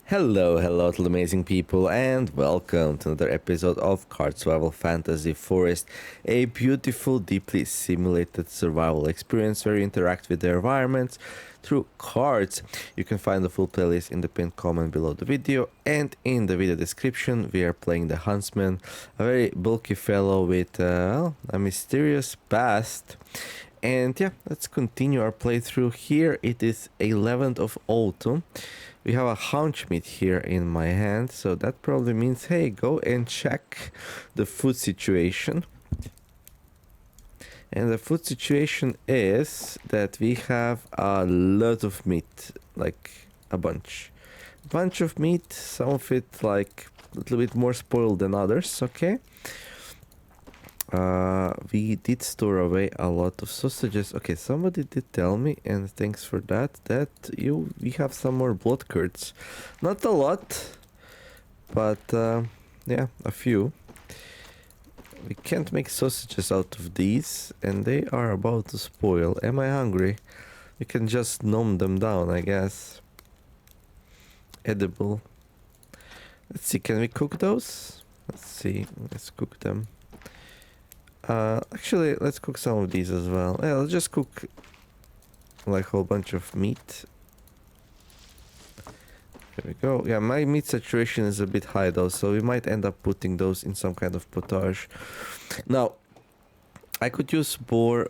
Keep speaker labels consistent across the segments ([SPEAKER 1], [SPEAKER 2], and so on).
[SPEAKER 1] Hello to the amazing people, and welcome to another episode of Card Survival Fantasy Forest, a beautiful, deeply simulated survival experience where you interact with the environments through cards. You can find the full playlist in the pinned comment below the video, and in the video description we are playing the Huntsman, a very bulky fellow with a mysterious past. And yeah, let's continue our playthrough. Here it is 11th of autumn. We have a haunch meat here in my hand, so that probably means, hey, go and check the food situation. And the food situation is that we have a lot of meat, like a bunch of meat, some of it like a little bit more spoiled than others, okay? We did store away a lot of sausages. Okay, somebody did tell me, and thanks for that, that we have some more blood curds. Not a lot, but yeah, a few. We can't make sausages out of these, and they are about to spoil. Am I hungry? We can just numb them down, I guess. Edible. Let's see, can we cook those? Let's see, let's cook them. Actually, let's cook some of these as well. Yeah, let's just cook like a whole bunch of meat. There we go. Yeah, my meat saturation is a bit high though, so we might end up putting those in some kind of potage. Now, I could use boar.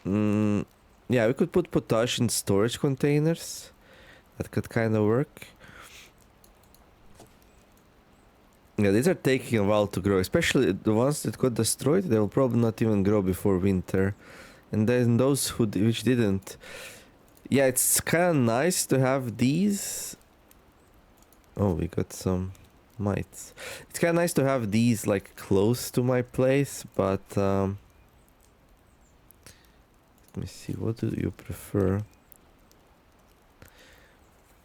[SPEAKER 1] Yeah, we could put potage in storage containers. That could kind of work. Yeah, these are taking a while to grow, especially the ones that got destroyed. They will probably not even grow before winter, and then those which didn't. Yeah, it's kind of nice to have these. Oh, we got some mites. It's kind of nice to have these like close to my place, but let me see. What do you prefer?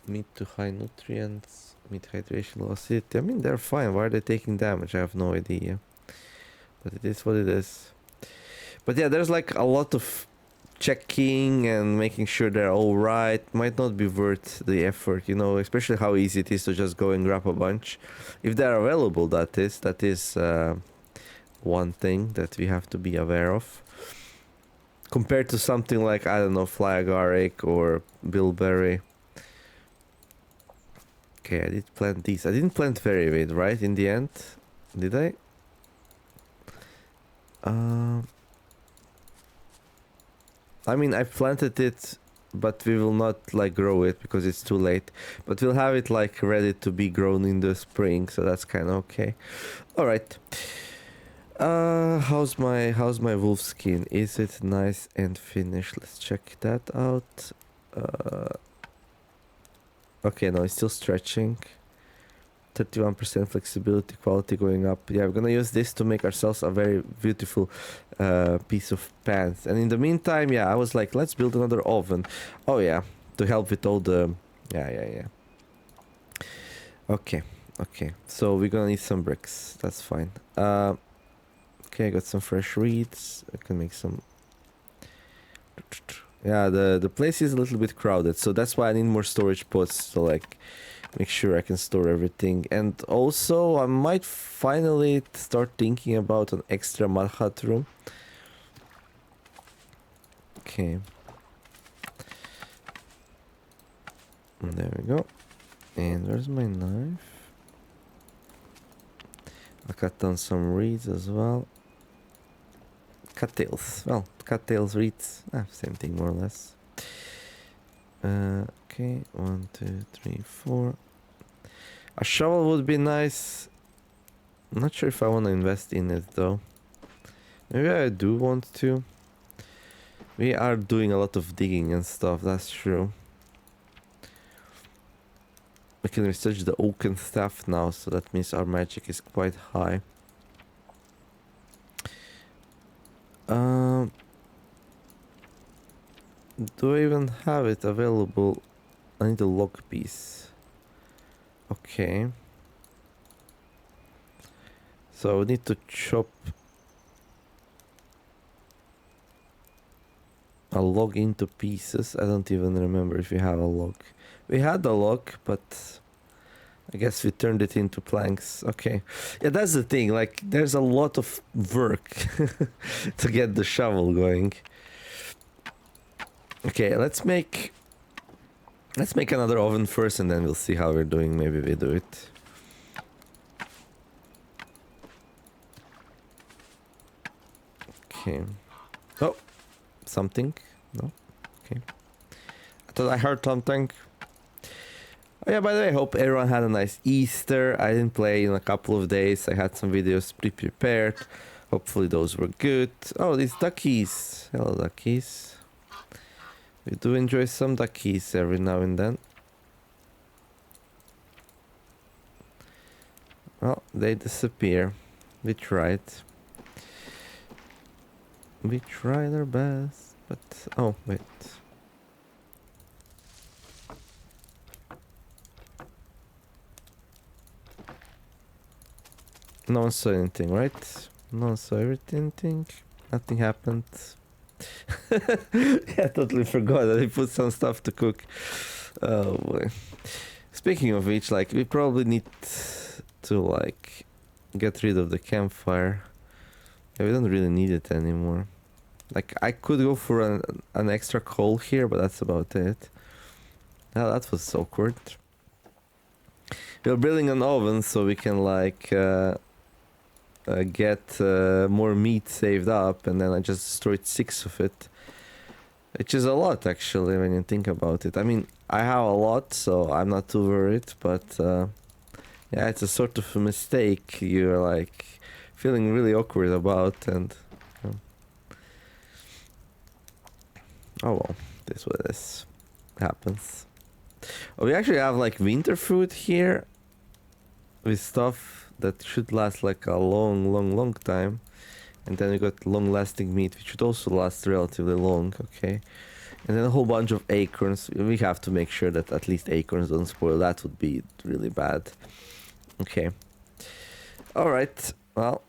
[SPEAKER 1] Meat to high nutrients, meat hydration, low acidity. I mean, they're fine. Why are they taking damage? I have no idea. But it is what it is. But yeah, there's like a lot of checking and making sure they're all right. Might not be worth the effort, you know, especially how easy it is to just go and grab a bunch. If they're available, that is one thing that we have to be aware of. Compared to something like, I don't know, fly agaric or bilberry. Okay, I did plant these. I didn't plant varied, right? In the end, did I? I mean, I planted it, but we will not like grow it because it's too late. But we'll have it like ready to be grown in the spring, so that's kind of okay. All right. How's my wolf skin? Is it nice and finished? Let's check that out. Okay, no, it's still stretching. 31% flexibility, quality going up. Yeah, we're gonna use this to make ourselves a very beautiful piece of pants. And in the meantime, yeah, I was like, let's build another oven. Oh yeah, to help with all the... Yeah. Okay. So we're gonna need some bricks. That's fine. Okay, I got some fresh reeds. I can make some... Yeah, the place is a little bit crowded, so that's why I need more storage pots to like make sure I can store everything. And also I might finally start thinking about an extra mud hut room. Okay. And there we go. And where's my knife? I cut down some reeds as well. Cattails. Well, cattails, reeds. Same thing more or less. Okay, 1, 2, 3, 4. A shovel would be nice. I'm not sure if I want to invest in it though. Maybe I do want to. We are doing a lot of digging and stuff, that's true. We can research the oaken staff now, so that means our magic is quite high. Do I even have it available? I need a log piece. Okay. So we need to chop a log into pieces. I don't even remember if we have a log. We had a log, but I guess we turned it into planks. Okay. Yeah, that's the thing. Like, there's a lot of work to get the shovel going. Okay, let's make another oven first, and then we'll see how we're doing. Maybe we do it. Okay. Oh, something. No. Okay. I thought I heard something. Oh yeah, by the way, I hope everyone had a nice Easter. I didn't play in a couple of days. I had some videos pre-prepared. Hopefully those were good. Oh, these duckies. Hello, duckies. We do enjoy some duckies every now and then. Well, they disappear. We tried. We tried our best, but... Oh, wait. No one saw anything, right? No one saw everything. Nothing happened. Yeah, I totally forgot that I put some stuff to cook. Oh boy. Speaking of which, like, we probably need to, like, get rid of the campfire. Yeah, we don't really need it anymore. Like, I could go for an extra coal here, but that's about it. Now that was awkward. We're building an oven so we can, like, get more meat saved up, and then I just destroyed 6 of it, which is a lot actually when you think about it. I mean, I have a lot, so I'm not too worried, but yeah, it's a sort of a mistake you're like feeling really awkward about, and oh well, this what this happens. Oh, we actually have like winter food here with stuff that should last like a long time, and then we got long-lasting meat which should also last relatively long. Okay, and then a whole bunch of acorns. We have to make sure that at least acorns don't spoil. That would be really bad. Okay, all right, well,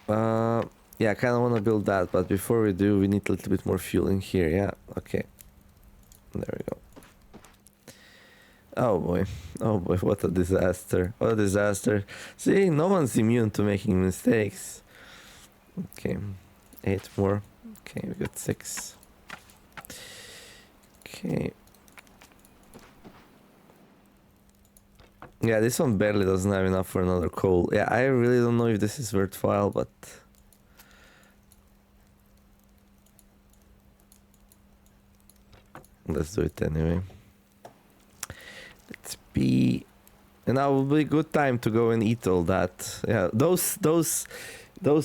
[SPEAKER 1] yeah, I kind of want to build that, but before we do, we need a little bit more fuel in here. Yeah, okay, there we go. Oh boy, what a disaster. What a disaster. See, no one's immune to making mistakes. Okay, 8 more. Okay, we got 6. Okay. Yeah, this one barely doesn't have enough for another coal. Yeah, I really don't know if this is worthwhile, but... let's do it anyway. Let's be... and now will be a good time to go and eat all that. Yeah, those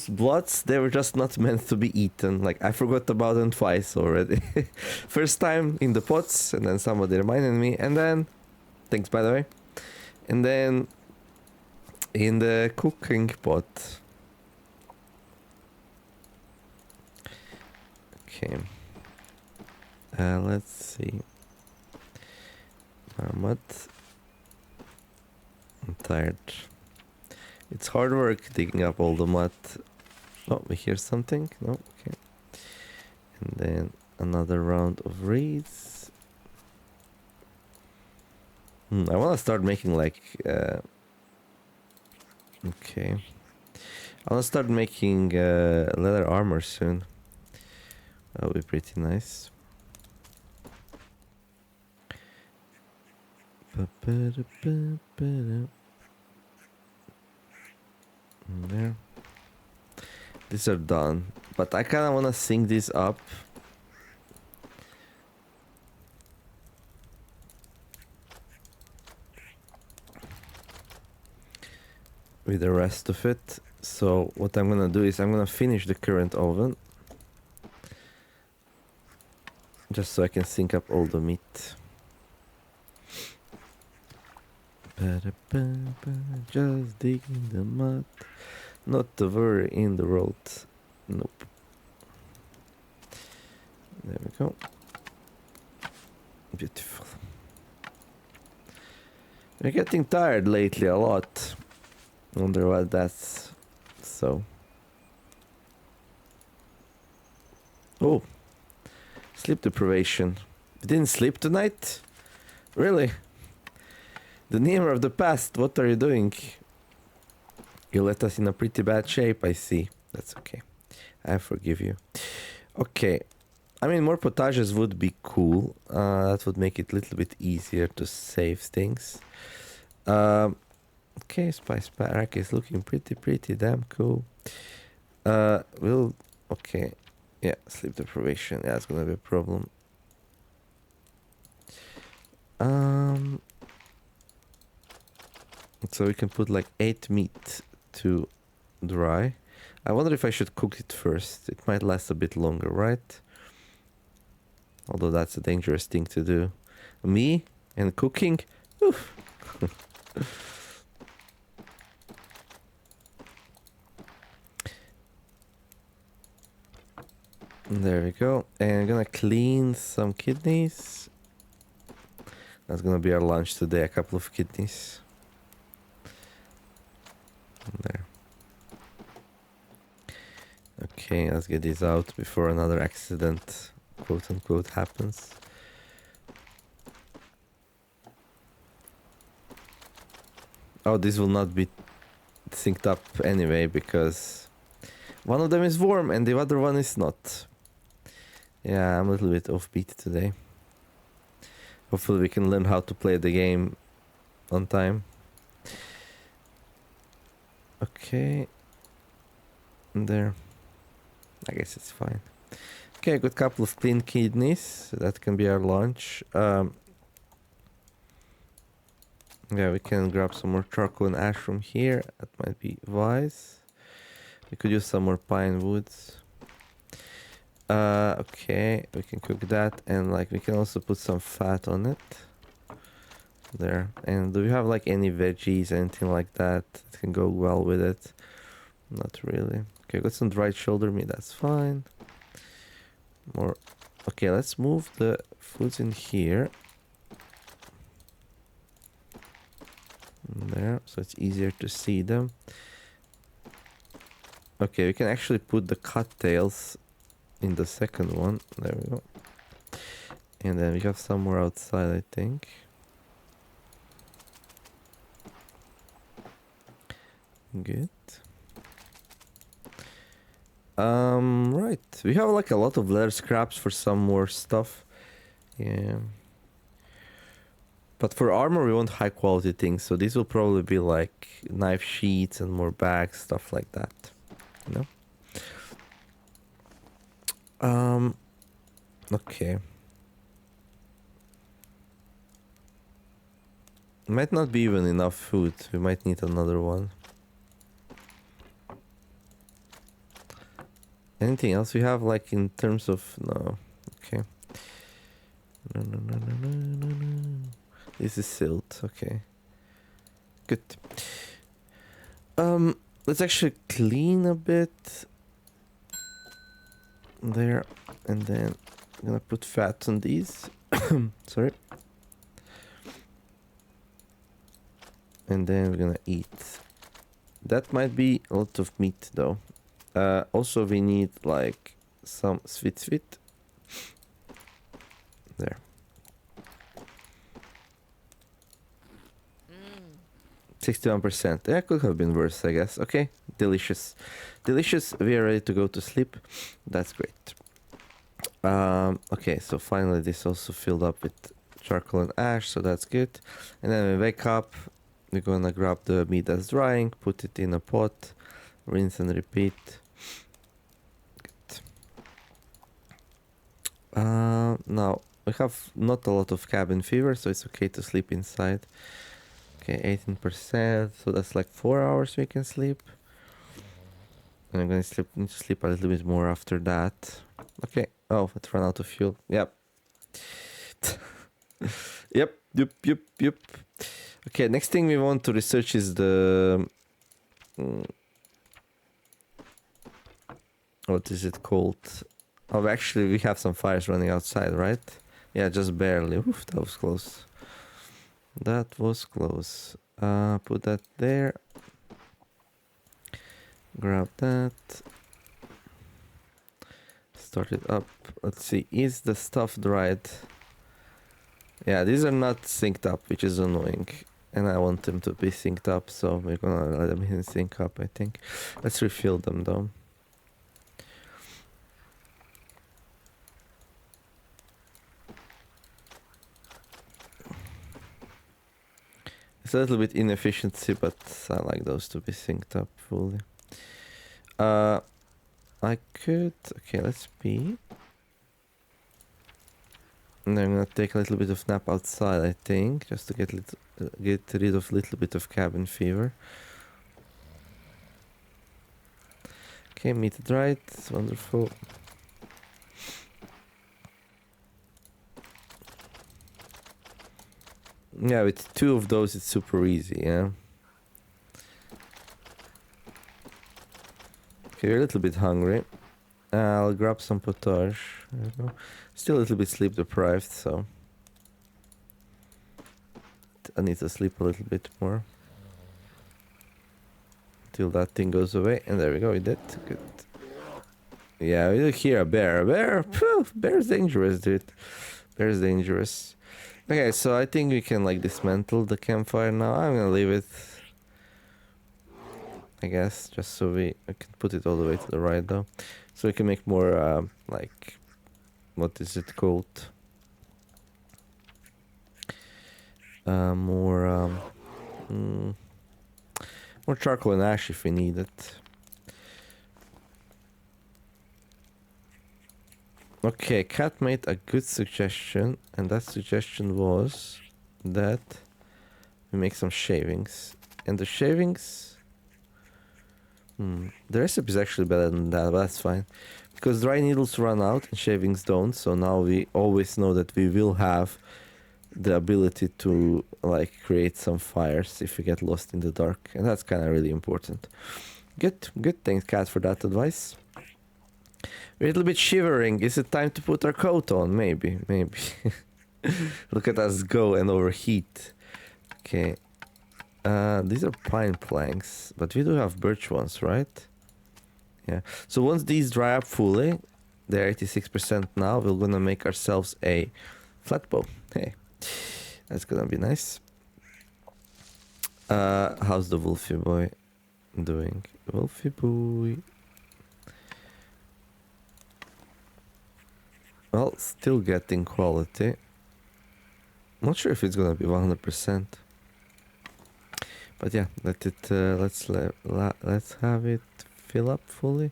[SPEAKER 1] bloods, they were just not meant to be eaten. Like, I forgot about them twice already. First time in the pots, and then somebody reminded me, and then... thanks, by the way. And then... in the cooking pot. Okay. Let's see. Mud. I'm tired. It's hard work digging up all the mud. Oh, we hear something? No? Okay. And then another round of reeds. I want to start making like... okay. I want to start making leather armor soon. That'll be pretty nice. There. These are done, but I kind of want to sync these up. With the rest of it. So what I'm gonna do is I'm gonna finish the current oven, just so I can sync up all the meat. Just digging the mud, not to worry in the road. Nope. There we go. Beautiful. We're getting tired lately a lot. Wonder why that's so. Oh, sleep deprivation. You didn't sleep tonight? Really? The Nemer of the past, what are you doing? You left us in a pretty bad shape, I see. That's okay. I forgive you. Okay. I mean, more potages would be cool. That would make it a little bit easier to save things. Okay, Spice Pack is looking pretty damn cool. Okay. Yeah, sleep deprivation. Yeah, it's gonna be a problem. So we can put like 8 meat to dry. I wonder if I should cook it first. It might last a bit longer, right? Although that's a dangerous thing to do. Me and cooking? Oof. There we go. And I'm gonna clean some kidneys. That's gonna be our lunch today, a couple of kidneys. There. Okay, let's get these out before another accident, quote unquote, happens. Oh, this will not be synced up anyway because one of them is warm and the other one is not. Yeah, I'm a little bit offbeat today. Hopefully we can learn how to play the game on time. Okay. There. I guess it's fine. Okay, a good couple of clean kidneys. So that can be our lunch. Yeah, we can grab some more charcoal and ash from here. That might be wise. We could use some more pine woods. Okay, we can cook that, and like we can also put some fat on it. There. And do we have like any veggies, anything like that that can go well with it? Not really. Okay, got some dried shoulder meat, that's fine. More. Okay, let's move the foods in here. There, so it's easier to see them. Okay, we can actually put the cattails in the second one. There we go. And then we have some more outside, I think. Good. Right. We have like a lot of leather scraps for some more stuff. Yeah. But for armor, we want high quality things. So these will probably be like knife sheets and more bags, stuff like that. You know? Okay. Might not be even enough food. We might need another one. Anything else we have like in terms of... No. Okay. No. This is silt. Okay. Good. Let's actually clean a bit. There. And then I'm gonna put fat on these. Sorry. And then we're gonna eat. That might be a lot of meat though. Also we need like some sweet. There. 61%. Yeah, could have been worse, I guess. Okay, delicious. Delicious. We are ready to go to sleep. That's great. Okay, so finally this also filled up with charcoal and ash, so that's good. And then we wake up, we're gonna grab the meat that's drying, put it in a pot, rinse and repeat. Good. Now, we have not a lot of cabin fever, so it's okay to sleep inside. Okay, 18%, so that's like 4 hours we can sleep. And I'm gonna need to sleep a little bit more after that. Okay, oh, it ran out of fuel. Yep. Yep. Okay, next thing we want to research is the... what is it called? Oh, actually, we have some fires running outside, right? Yeah, just barely. Oof, that was close. That was close. Put that there. Grab that. start it up. Let's see, is the stuff dried? Yeah, these are not synced up, which is annoying. And I want them to be synced up, so we're gonna let them sync up, I think. Let's refill them though. It's a little bit inefficiency, but I like those to be synced up fully. I could... Okay, let's pee. And I'm gonna take a little bit of nap outside, I think, just to get rid of a little bit of cabin fever. Okay, meat dried, wonderful. Yeah, with 2 of those it's super easy, yeah. Okay, we're a little bit hungry. I'll grab some potage. There we go. Still a little bit sleep deprived, so I need to sleep a little bit more till that thing goes away. And there we go, we did. Good. Yeah, we hear a bear. A bear? Phew, bear's dangerous, dude. Bear's dangerous. Okay, so I think we can like dismantle the campfire now. I'm gonna leave it, I guess, just so I can put it all the way to the right though. So we can make more, like, what is it called? More charcoal and ash if we need it. Okay, Cat made a good suggestion, and that suggestion was that we make some shavings. And the shavings... the recipe is actually better than that, but that's fine. Because dry needles run out and shavings don't, so now we always know that we will have the ability to like create some fires if we get lost in the dark. And that's kind of really important. Good, thanks Cat for that advice. We're a little bit shivering. Is it time to put our coat on? Maybe. Look at us go and overheat. Okay. These are pine planks, but we do have birch ones, right? Yeah. So once these dry up fully, they're 86% now, we're gonna make ourselves a flatbow. Hey, that's gonna be nice. How's the Wolfie boy doing? Wolfie boy. Well, still getting quality. Not sure if it's gonna be 100%. But yeah, let's have it fill up fully.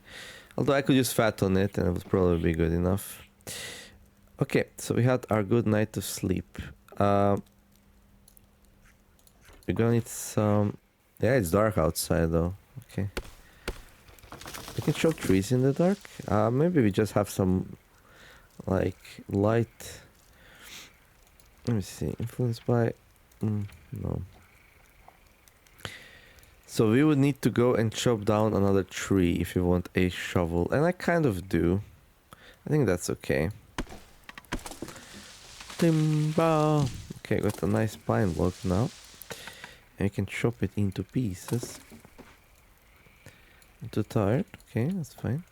[SPEAKER 1] Although I could use fat on it and it would probably be good enough. Okay, so we had our good night of sleep. We're gonna need some... Yeah, it's dark outside though. Okay. We can chop trees in the dark. Maybe we just have some like light. Let me see. Influenced by... no. So we would need to go and chop down another tree if you want a shovel. And I kind of do. I think that's okay. Timber! Okay, got a nice pine block now. And you can chop it into pieces. I'm too tired. Okay, that's fine.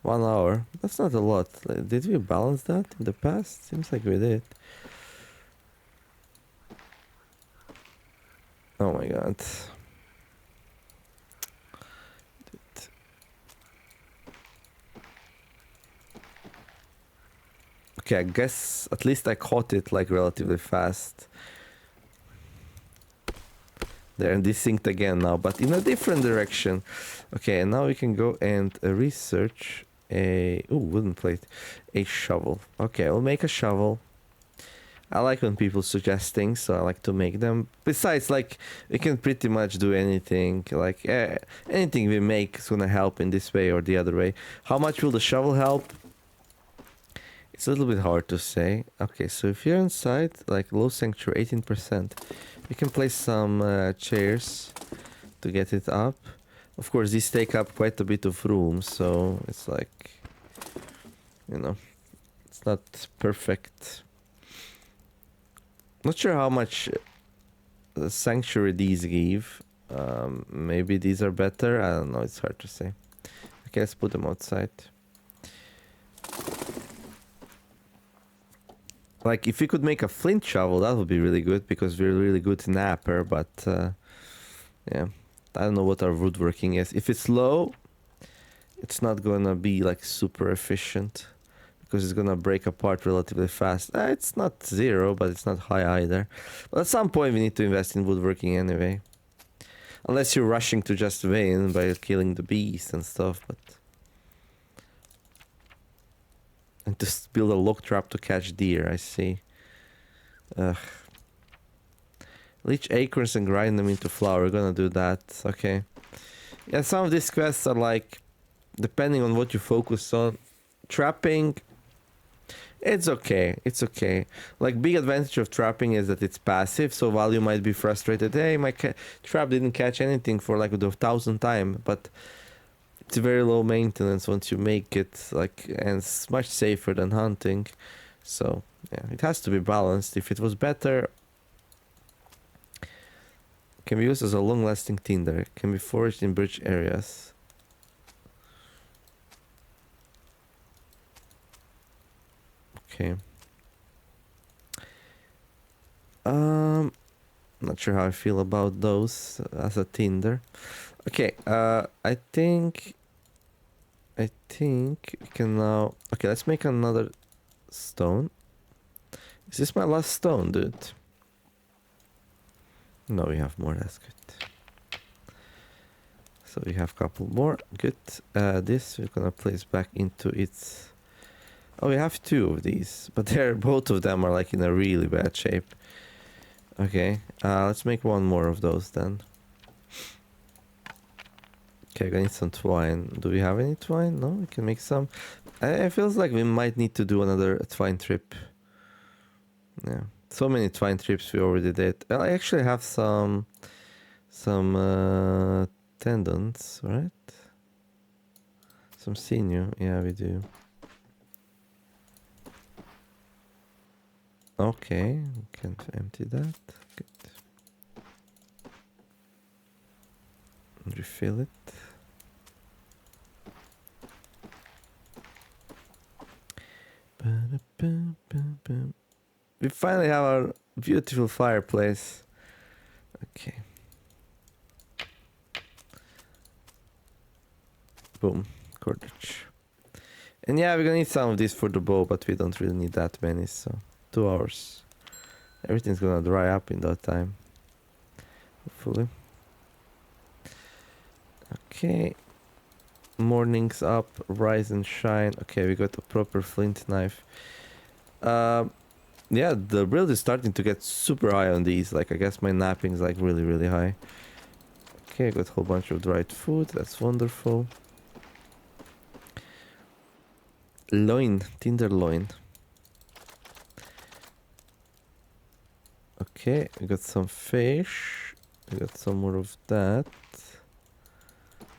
[SPEAKER 1] 1 hour. That's not a lot. Did we balance that in the past? Seems like we did. Oh my god. Okay, I guess at least I caught it like relatively fast. There, and desynced again now, but in a different direction. Okay, and now we can go and research a... Ooh, wooden plate. A shovel. Okay, I'll make a shovel. I like when people suggest things, so I like to make them. Besides, like, we can pretty much do anything. Like, anything we make is gonna help in this way or the other way. How much will the shovel help? It's a little bit hard to say. Okay, so if you're inside, like, low sanctuary, 18%. You can place some chairs to get it up. Of course, these take up quite a bit of room, so it's like, you know, it's not perfect. Not sure how much sanctuary these give. Maybe these are better. I don't know. It's hard to say. Okay, let's put them outside. Like, if we could make a flint shovel, that would be really good, because we're really good napper, but, yeah. I don't know what our woodworking is. If it's low, it's not gonna be, like, super efficient, because it's gonna break apart relatively fast. It's not 0, but it's not high either. But at some point, we need to invest in woodworking anyway. Unless you're rushing to just win by killing the beast and stuff, but... And to build a lock trap to catch deer, I see. Ugh. Leach acorns and grind them into flour. We're gonna do that. Okay. Yeah, some of these quests are like, depending on what you focus on. Trapping, it's okay. It's okay. Like, big advantage of trapping is that it's passive. So while you might be frustrated, hey, my trap didn't catch anything for like the 1,000th time, but it's very low maintenance once you make it, like, and it's much safer than hunting. So yeah, it has to be balanced. If it was better, can be used as a long-lasting tinder. Can be foraged in birch areas. Okay. Not sure how I feel about those as a tinder. Okay. I think we can now. Okay, let's make another stone. Is this my last stone, dude? No, we have more. That's good. So we have a couple more. Good. This we're gonna place back into its... Oh, we have 2 of these, but both of them are like in a really bad shape. Okay, let's make 1 more of those then. Okay, I need some twine. Do we have any twine? No, we can make some. It feels like we might need to do another twine trip. Yeah, so many twine trips we already did. I actually have some tendons, right? Some sinew. Yeah, we do. Okay, we can empty that. Good. And refill it. We finally have our beautiful fireplace. Okay. Boom. Cordage. And yeah, we're gonna need some of this for the bow, but we don't really need that many, so 2 hours. Everything's gonna dry up in that time. Hopefully. Okay. Morning's up, rise and shine. Okay, we got a proper flint knife. Yeah, the build is starting to get super high on these. Like, I guess my napping's like really, really high. Okay, I got a whole bunch of dried food. That's wonderful. Loin, tinder loin. Okay, we got some fish. We got some more of that.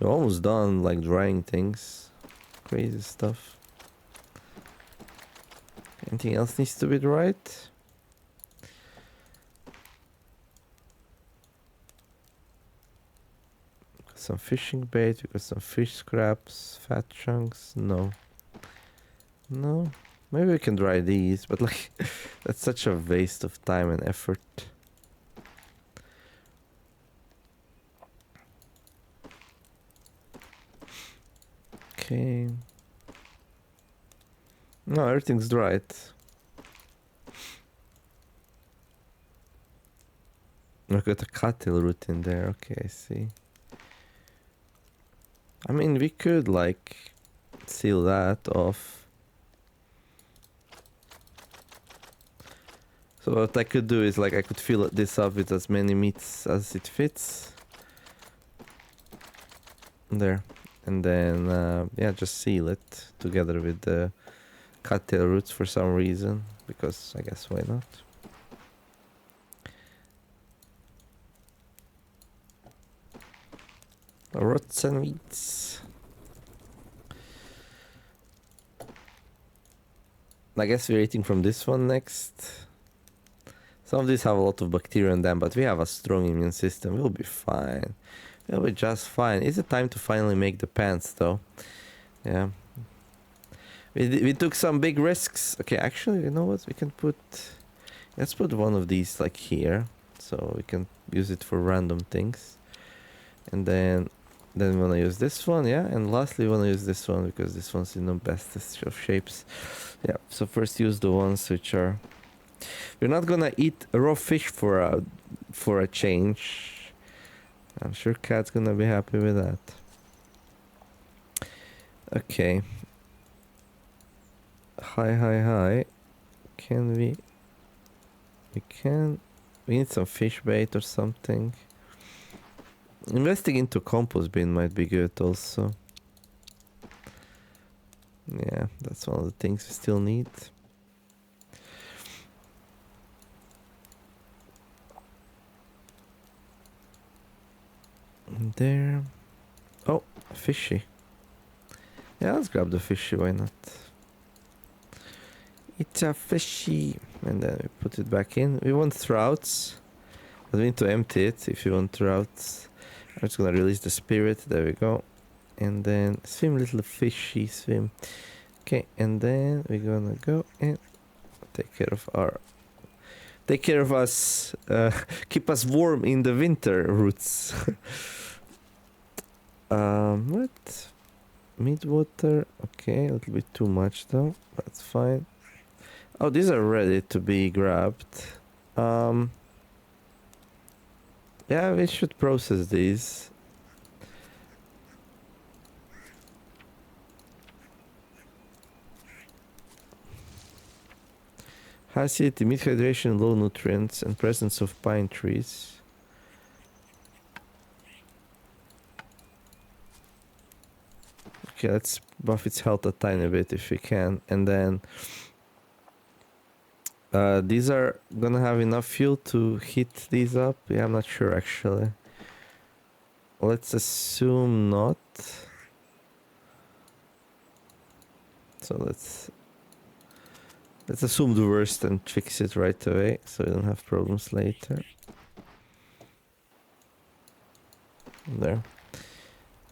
[SPEAKER 1] We're almost done, like, drying things. Crazy stuff. Anything else needs to be dried? Some fishing bait. We got some fish scraps, fat chunks. No. No. Maybe we can dry these, but like, that's such a waste of time and effort. Okay. No, everything's dried. I've got a cattle root in there. Okay, I see. I mean, we could like seal that off. So what I could do is like I could fill this up with as many meats as it fits. There. And then, yeah, just seal it together with the cattail roots for some reason. Because I guess why not? Roots and meats. I guess we're eating from this one next. Some of these have a lot of bacteria in them, but we have a strong immune system. We'll be fine. We'll be just fine. Is it time to finally make the pants, though? Yeah. We took some big risks. Okay, actually, you know what? We can put... Let's put one of these like here. So we can use it for random things. And then we want to use this one, yeah? And lastly, we want to use this one because this one's in the bestest of shapes. Yeah, so first use the ones which are... We're not gonna eat raw fish for a change. I'm sure Cat's gonna be happy with that. Okay. Hi. Can we... We need some fish bait or something. Investing into compost bin might be good also. Yeah, that's one of the things we still need. There. Oh, fishy. Yeah, let's grab the fishy, why not? It's a fishy. And then we put it back in. We want trouts. But we need to empty it if you want trouts. I'm just gonna release the spirit. There we go. And then swim, little fishy, swim. Okay, and then we're gonna go and take care of us. Keep us warm in the winter, roots. What? Mid-water. Okay, a little bit too much though. That's fine. Oh, these are ready to be grabbed. Yeah, we should process these. High acidity, mid hydration, low nutrients, and presence of pine trees. Okay, let's buff its health a tiny bit if we can, and then these are gonna have enough fuel to heat these up. Yeah, I'm not sure actually. Let's assume not. So let's assume the worst and fix it right away so we don't have problems later. There.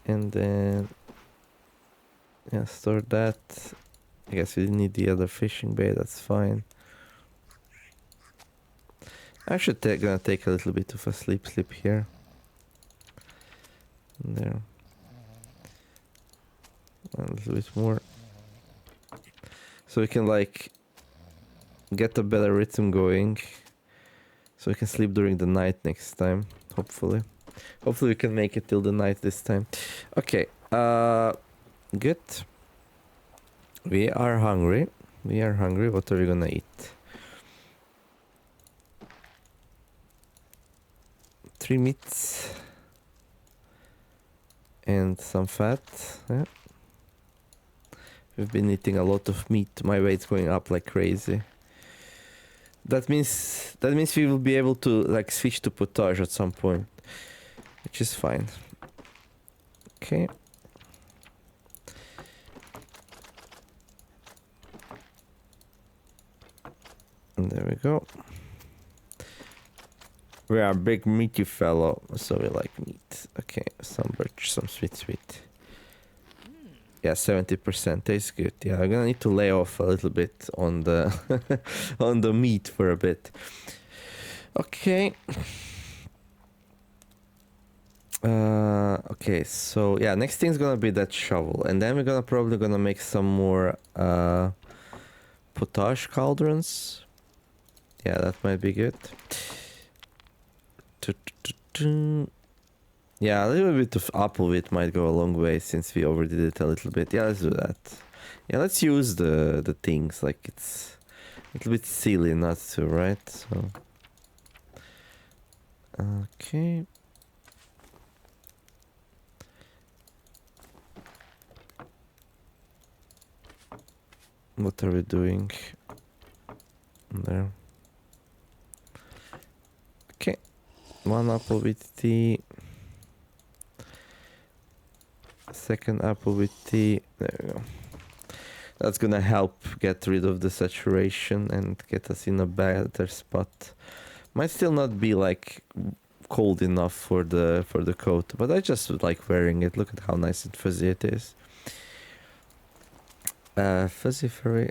[SPEAKER 1] And then yeah, store that. I guess we need the other fishing bait, that's fine. I should gonna take a little bit of a sleep here. There. A little bit more. So we can like get a better rhythm going. So we can sleep during the night next time, hopefully. Hopefully we can make it till the night this time. Okay, good. We are hungry. What are we gonna eat? 3 meats. And some fat, yeah. We've been eating a lot of meat. My weight's going up like crazy. That means we will be able to like switch to potage at some point, which is fine. Okay. And there we go. We are a big meaty fellow, so we like meat. Okay, some birch, some sweet. Yeah, 70% tastes good. Yeah, I'm gonna need to lay off a little bit on the on the meat for a bit. Okay. Okay, so yeah, next thing's gonna be that shovel, and then we're probably gonna make some more potage cauldrons. Yeah, that might be good. Yeah, a little bit of apple wheat might go a long way since we overdid it a little bit. Yeah, let's do that. Yeah, let's use the things like it's a little bit silly not to, right? So okay. What are we doing? There. Okay. 1 apple with tea. Second apple with tea. There we go. That's gonna help get rid of the saturation and get us in a better spot. Might still not be like cold enough for the coat, but I just like wearing it. Look at how nice and fuzzy it is. Fuzzy furry.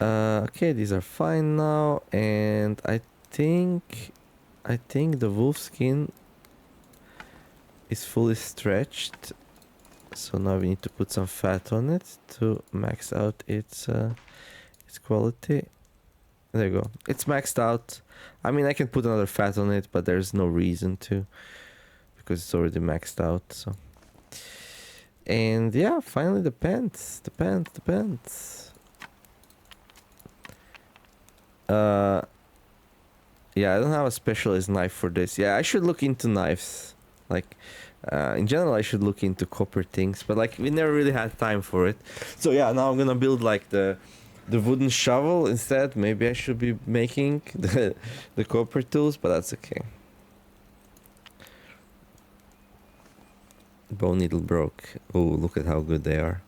[SPEAKER 1] Okay, these are fine now, and think I think the wolf skin is fully stretched. So now we need to put some fat on it to max out its quality. There you go. It's maxed out. I mean, I can put another fat on it, but there's no reason to because it's already maxed out. So, and yeah, finally the pants. Yeah, I don't have a specialized knife for this. Yeah, I should look into knives. Like, in general, I should look into copper things, but like we never really had time for it. So yeah, now I'm gonna build like the wooden shovel instead. Maybe I should be making the copper tools, but that's okay. Bone needle broke. Oh, look at how good they are.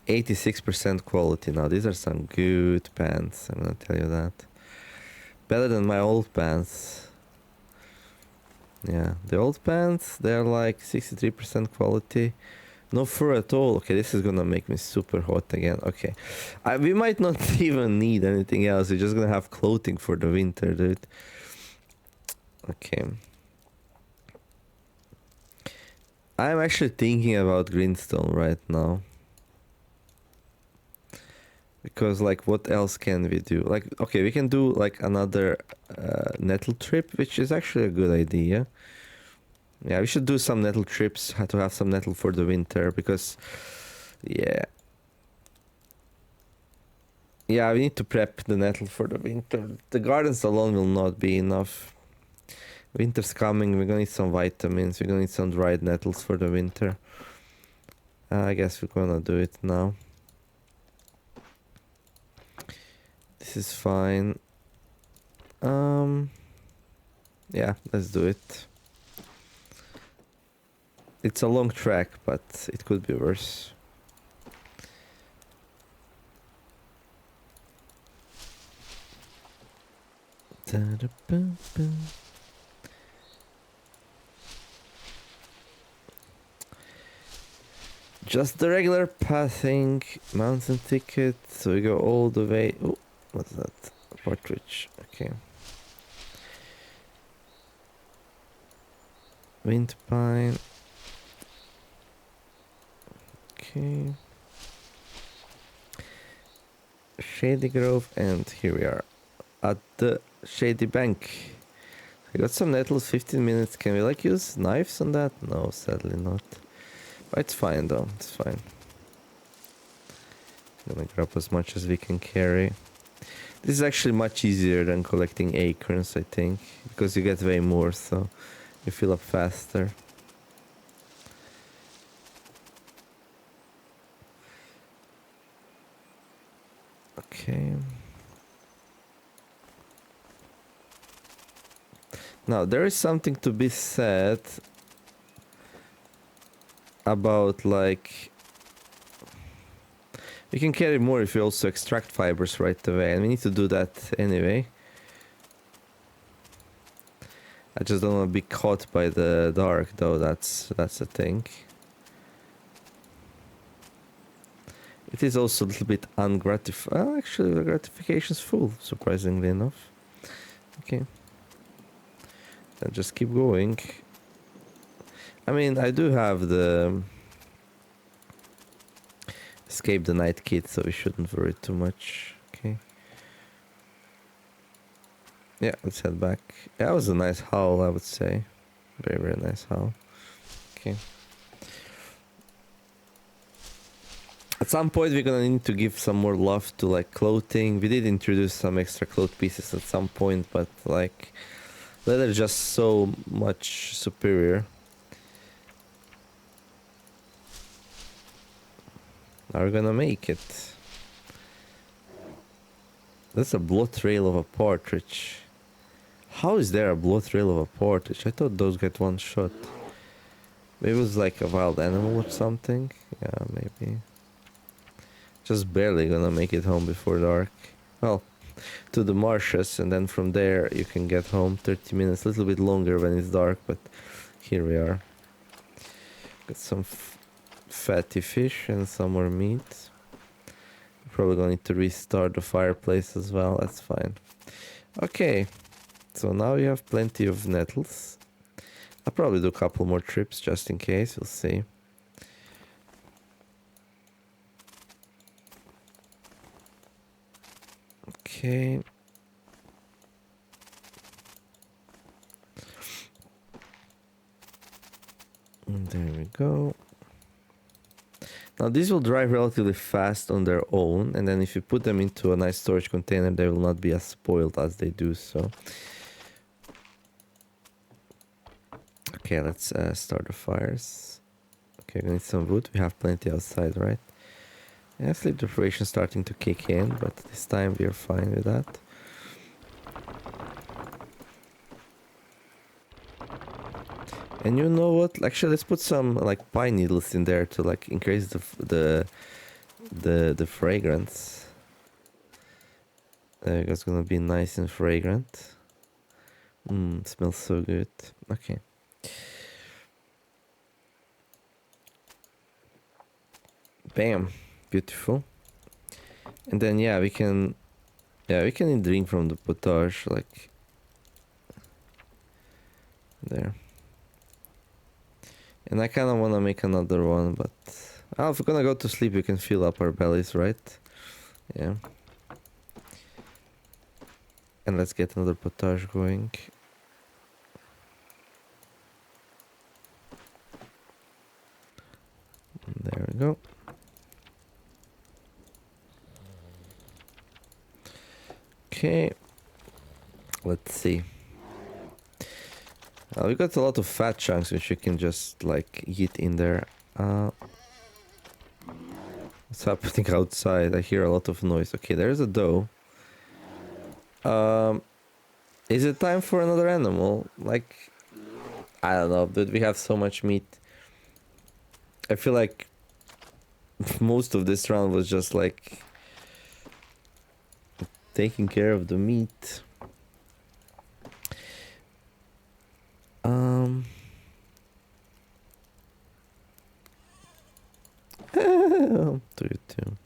[SPEAKER 1] 86% quality now. These are some good pants, I'm gonna tell you that. Better than my old pants. Yeah, the old pants, they're like 63% quality. No fur at all. Okay, this is gonna make me super hot again. Okay, we might not even need anything else. We're just gonna have clothing for the winter, dude. Okay. I'm actually thinking about greenstone right now. Because like what else can we do? Like, okay, we can do like another nettle trip, which is actually a good idea. Yeah, we should do some nettle trips to have some nettle for the winter because yeah, we need to prep the nettle for the winter. The gardens alone will not be enough. Winter's coming, we're gonna need some vitamins, we're gonna need some dried nettles for the winter. I guess we're gonna do it now. This is fine. Yeah, let's do it. It's a long track, but it could be worse. Just the regular pathing mountain ticket, so we go all the way. Oh, what's that? Partridge. Okay. Wind pine. Okay. Shady Grove, and here we are at the Shady Bank. I got some nettles, 15 minutes. Can we like use knives on that? No, sadly not. But it's fine though, it's fine. Gonna grab as much as we can carry. This is actually much easier than collecting acorns, I think, because you get way more, so you fill up faster. Okay. Now, there is something to be said about, like, you can carry more if you also extract fibers right away, and we need to do that anyway. I just don't want to be caught by the dark, though. That's the thing. It is also a little bit ungratifying. Actually, the gratification's full, surprisingly enough. Okay. Then just keep going. I mean, I do have the escape the night kit, so we shouldn't worry too much. Okay. Yeah, let's head back. Yeah, that was a nice howl, I would say. Very, very nice howl. Okay. At some point we're gonna need to give some more love to like clothing. We did introduce some extra cloth pieces at some point, but like leather is just so much superior. Are we gonna make it? That's a blood trail of a partridge. How is there a blood trail of a partridge? I thought those get one shot. Maybe it was like a wild animal or something. Yeah, maybe. Just barely gonna make it home before dark. Well, to the marshes, and then from there you can get home 30 minutes, a little bit longer when it's dark, but here we are. Got some fatty fish and some more meat. probably gonna need to restart the fireplace as well. That's fine. Okay, so now you have plenty of nettles. I'll probably do a couple more trips just in case. We'll see. Okay. And there we go. Now these will dry relatively fast on their own, and then if you put them into a nice storage container, they will not be as spoiled as they do so. Okay, let's start the fires. Okay, we need some wood. We have plenty outside, right? Yeah, sleep deprivation starting to kick in, but this time we are fine with that. And you know what? Actually, let's put some like pine needles in there to like increase the fragrance. It's gonna be nice and fragrant. Smells so good. Okay. Bam, beautiful. And then yeah, we can drink from the potage like there. And I kind of want to make another one, but if we're gonna go to sleep, we can fill up our bellies, right? Yeah. And let's get another potage going. There we go. Okay. Let's see. We got a lot of fat chunks which we can just like eat in there. What's happening outside? I hear a lot of noise. Okay, there's a doe. Is it time for another animal? Like, I don't know, dude. We have so much meat. I feel like most of this round was just like taking care of the meat. To you too.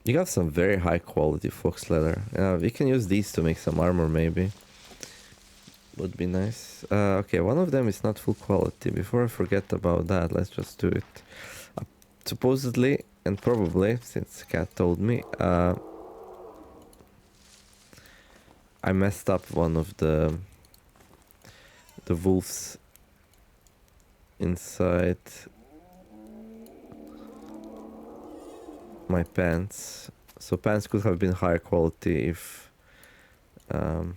[SPEAKER 1] You got some very high quality fox leather. We can use these to make some armor maybe. Would be nice. Okay, one of them is not full quality. Before I forget about that, let's just do it. Supposedly, and probably, since Cat told me, I messed up one of the wolves inside my pants. So pants could have been higher quality if the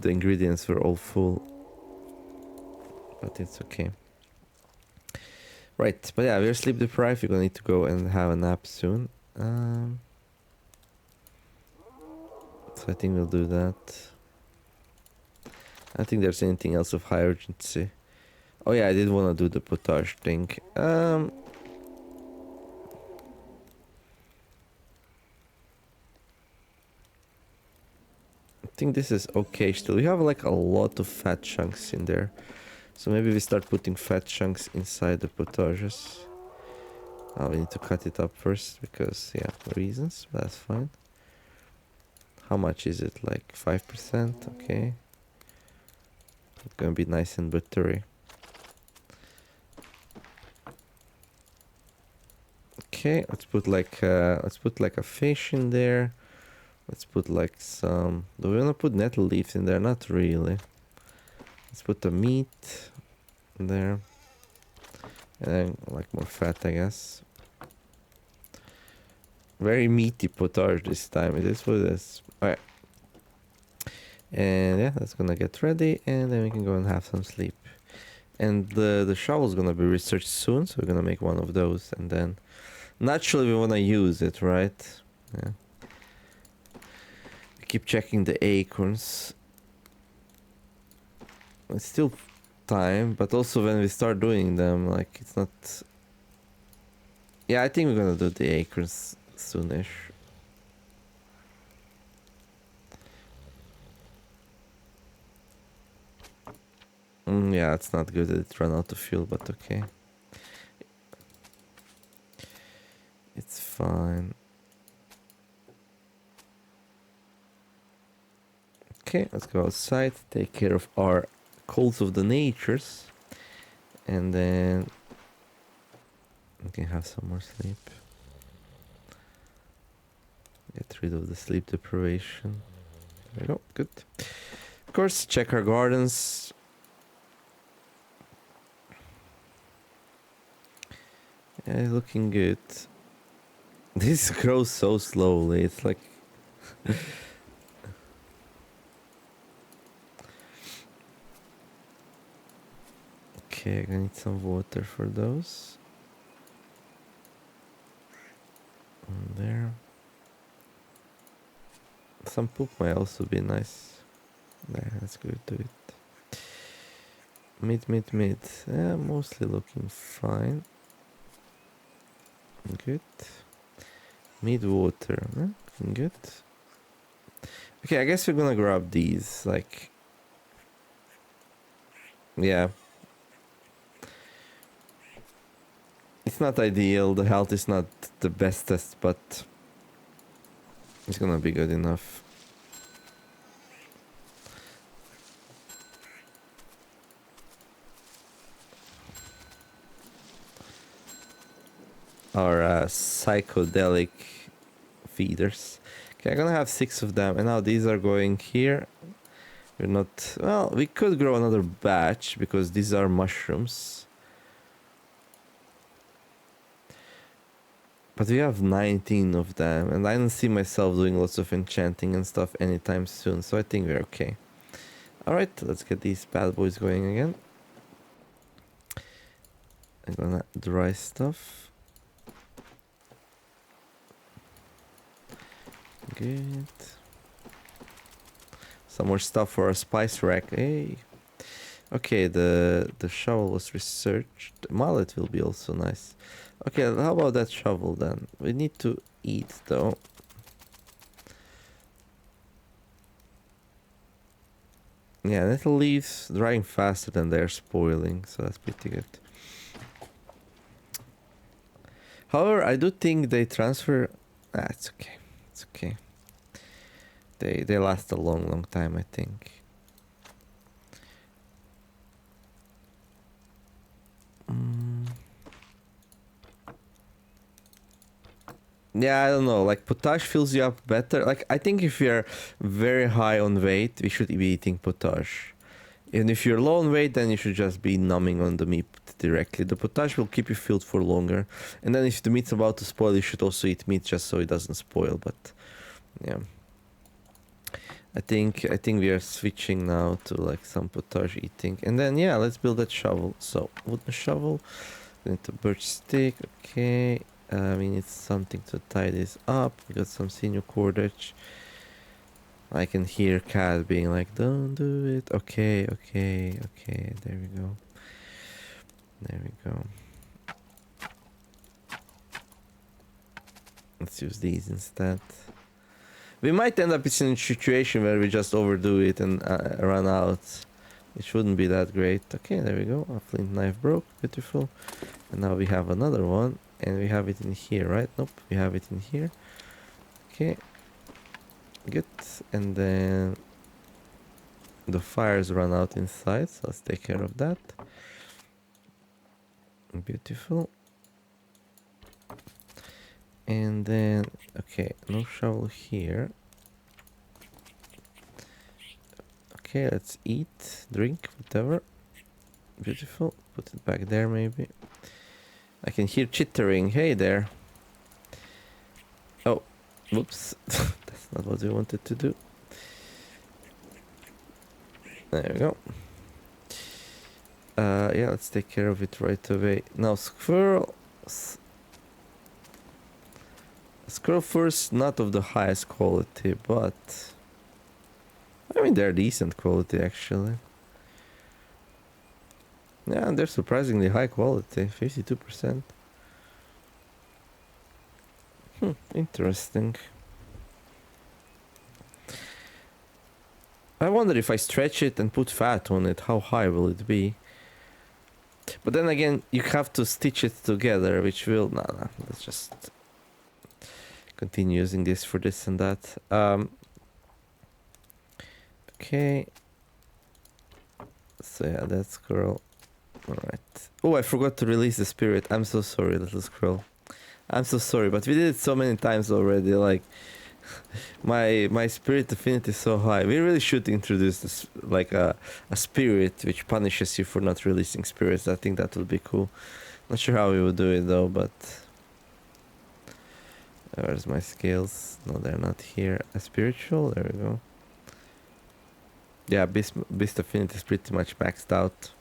[SPEAKER 1] ingredients were all full, but it's okay. Right, but yeah, we're sleep deprived. We're gonna need to go and have a nap soon. So I think we'll do that. I don't think there's anything else of high urgency. Oh yeah, I did want to do the potage thing. I think this is okay still. We have like a lot of fat chunks in there. So maybe we start putting fat chunks inside the potages. We need to cut it up first because, yeah, reasons. That's fine. How much is it? Like 5%? Okay. It's gonna be nice and buttery. Okay, let's put like a fish in there. Let's put like some. Do we wanna put nettle leaves in there? Not really. Let's put the meat in there, and then like more fat, I guess. Very meaty potage this time. It is what it is. Alright. And yeah, that's gonna get ready, and then we can go and have some sleep. And the shovel's gonna be researched soon, so we're gonna make one of those, and then naturally we wanna use it, right? Yeah. We keep checking the acorns. It's still time, but also when we start doing them, like it's not. Yeah, I think we're gonna do the acorns soonish. Yeah, it's not good that it ran out of fuel, but okay. fine. Okay, let's go outside, take care of our calls of the natures, and then we can have some more sleep. Get rid of the sleep deprivation. There we go, good. Of course, check our gardens. Yeah, looking good. This grows so slowly, it's like... Okay, I need some water for those. And there. Some poop might also be nice. Yeah, let's go do it. Mid. Yeah, mostly looking fine. Good. Mid water. Huh? Looking good. Okay, I guess we're gonna grab these. Like, yeah. It's not ideal. The health is not the bestest, but it's gonna be good enough. Our psychedelic feeders. Okay, I'm gonna have 6 of them, and now these are going here. We're not... Well, we could grow another batch, because these are mushrooms. But we have 19 of them, and I don't see myself doing lots of enchanting and stuff anytime soon, so I think we're okay. Alright, let's get these bad boys going again. I'm gonna dry stuff. Good. Some more stuff for our spice rack. Hey. Okay, the shovel was researched. Mallet will be also nice. Okay, how about that shovel then? We need to eat though. Yeah, nettle leaves drying faster than they're spoiling, so that's pretty good. However, I do think they transfer... Ah, it's okay. It's okay. They last a long time, I think. Yeah, I don't know. Like, potage fills you up better. Like, I think if you're very high on weight, we should be eating potage. And if you're low on weight, then you should just be numbing on the meat directly. The potage will keep you filled for longer. And then if the meat's about to spoil, you should also eat meat just so it doesn't spoil. But yeah, I think we are switching now to like some potage eating. And then yeah, let's build that shovel. So wooden shovel, into birch stick. Okay, we need something to tie this up. We got some sinew cordage. I can hear Cat being like, don't do it. Okay. There we go. Let's use these instead. We might end up in a situation where we just overdo it and run out. It shouldn't be that great. Okay, there we go. Our flint knife broke. Beautiful. And now we have another one. And we have it in here, right? Nope, we have it in here. Okay. Good. And then the fires run out inside, so let's take care of that. Beautiful. And then, okay, no shovel here. Okay, let's eat, drink, whatever. Beautiful. Put it back there, maybe. I can hear chittering. Hey there. Oh, whoops. That's not what we wanted to do. There we go. Yeah, let's take care of it right away. Now, squirrel furs, not of the highest quality, but I mean they're decent quality actually. Yeah, and they're surprisingly high quality, 52%. Interesting. I wonder if I stretch it and put fat on it, how high will it be? But then again, you have to stitch it together, which will... No, let's just continue using this for this and that. Okay. So yeah, that squirrel. Alright. Oh, I forgot to release the spirit. I'm so sorry, little squirrel. I'm so sorry, but we did it so many times already. Like, my spirit affinity is so high. We really should introduce this, like a spirit which punishes you for not releasing spirits. I think that would be cool. Not sure how we would do it though, but where's my skills? No, they're not here. A spiritual, there we go. Yeah, beast affinity is pretty much maxed out.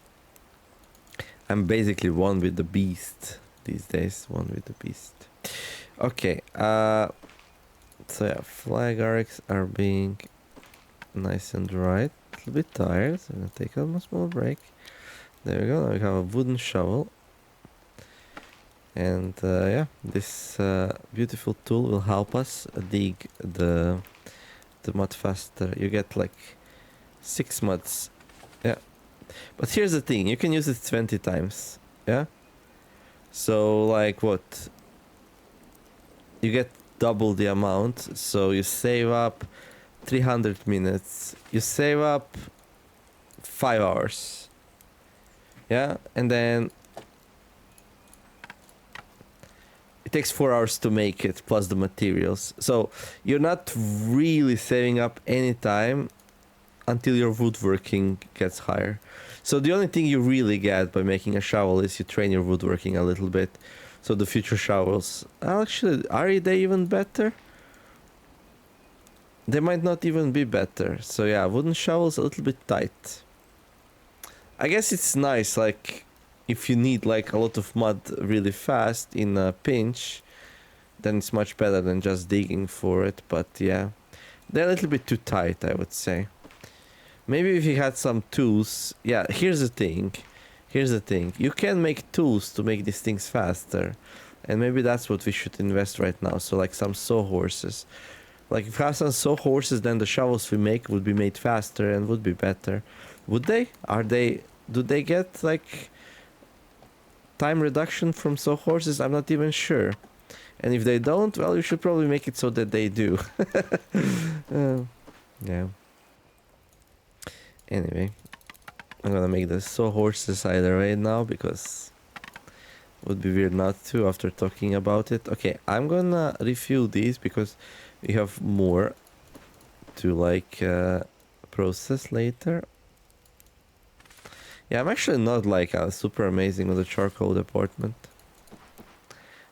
[SPEAKER 1] I'm basically one with the beast these days. One with the beast. Okay. So yeah, flag arcs are being nice and right. A little bit tired, so I'm gonna take a small break. There we go. Now we have a wooden shovel. And yeah, this beautiful tool will help us dig the mud faster. You get like 6 muds. Yeah. But here's the thing, you can use it 20 times. Yeah? So like what? You get double the amount, so you save up 300 minutes. You save up 5 hours. Yeah? And then it takes 4 hours to make it, plus the materials. So you're not really saving up any time until your woodworking gets higher. So the only thing you really get by making a shovel is you train your woodworking a little bit. So the future shovels, actually, are they even better? They might not even be better. So yeah, wooden shovels a little bit tight. I guess it's nice, like, if you need like a lot of mud really fast in a pinch, then it's much better than just digging for it. But yeah, they're a little bit too tight, I would say. Maybe if you had some tools. Yeah, here's the thing. You can make tools to make these things faster. And maybe that's what we should invest right now. So like some sawhorses. Like if we have some sawhorses, then the shovels we make would be made faster and would be better. Would they? Do they get like time reduction from sawhorses? I'm not even sure. And if they don't, well, you should probably make it so that they do. Yeah. Anyway, I'm gonna make the sawhorses either way now because it would be weird not to after talking about it. Okay, I'm gonna refuel these because we have more to like process later. Yeah, I'm actually not like super amazing on the charcoal department.